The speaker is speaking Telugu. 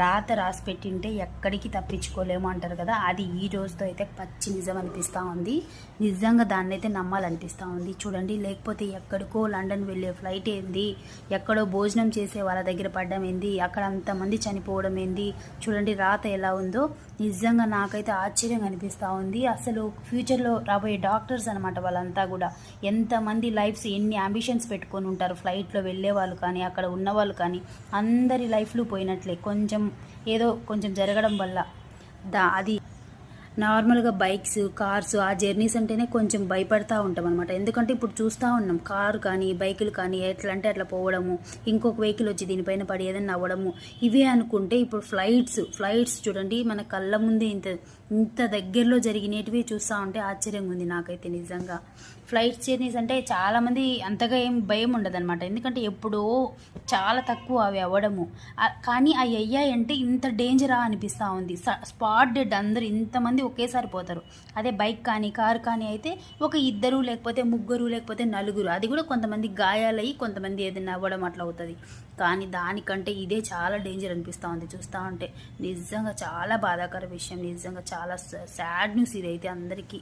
రాత రాసి పెట్టింటే ఎక్కడికి తప్పించుకోలేము అంటారు కదా, అది ఈ రోజుతో అయితే పచ్చి నిజం అనిపిస్తూ ఉంది. నిజంగా దాన్ని అయితే నమ్మాలనిపిస్తూ ఉంది. చూడండి, లేకపోతే ఎక్కడికో లండన్ వెళ్ళే ఫ్లైట్ ఏంది, ఎక్కడో భోజనం చేసే వాళ్ళ దగ్గర పడ్డం ఏంది, అక్కడ అంతమంది చనిపోవడం ఏంది. చూడండి రాత ఎలా ఉందో. నిజంగా నాకైతే ఆశ్చర్యంగా అనిపిస్తూ ఉంది. అసలు ఫ్యూచర్లో రాబోయే డాక్టర్స్ అనమాట వాళ్ళంతా కూడా. ఎంతమంది లైఫ్స్, ఎన్ని అంబిషన్స్ పెట్టుకొని ఉంటారు ఫ్లైట్లో వెళ్ళే వాళ్ళు కానీ, అక్కడ ఉన్నవాళ్ళు కానీ, అందరి లైఫ్లు పోయినట్లే. కొంచెం జరగడం వల్ల అది నార్మల్గా బైక్స్, కార్స్, ఆ జర్నీస్ అంటేనే కొంచెం భయపడతా ఉంటాం అనమాట. ఎందుకంటే ఇప్పుడు చూస్తూ ఉన్నాం కారు కానీ బైకులు కానీ ఎట్లా అంటే అట్లా పోవడము, ఇంకొక వెహికల్ వచ్చి దీనిపైన పడి ఏదైనా అవ్వడము, ఇవే అనుకుంటే ఇప్పుడు ఫ్లైట్స్ చూడండి మన కళ్ళ ముందే ఇంత దగ్గరలో జరిగినటివి చూస్తూ ఉంటే ఆశ్చర్యంగా ఉంది నాకైతే నిజంగా. ఫ్లైట్ జర్నీస్ అంటే చాలామంది అంతగా ఏం భయం ఉండదు అనమాట, ఎందుకంటే ఎప్పుడో చాలా తక్కువ అవి అవ్వడము. కానీ అవి అయ్యాయంటే ఇంత డేంజరా అనిపిస్తూ ఉంది. స్పాట్ డెడ్, అందరూ ఇంతమంది ఒకేసారి పోతారు. అదే బైక్ కానీ కారు కానీ అయితే ఒక ఇద్దరు లేకపోతే ముగ్గురు లేకపోతే నలుగురు, అది కూడా కొంతమంది గాయాలయ్యి కొంతమంది ఏదైనా అవ్వడం అట్లా అవుతుంది. కానీ దానికంటే ఇదే చాలా డేంజర్ అనిపిస్తూ ఉంది చూస్తూ ఉంటే. నిజంగా చాలా బాధాకర విషయం, నిజంగా చాలా సాడ్ న్యూస్ ఇదైతే అందరికీ.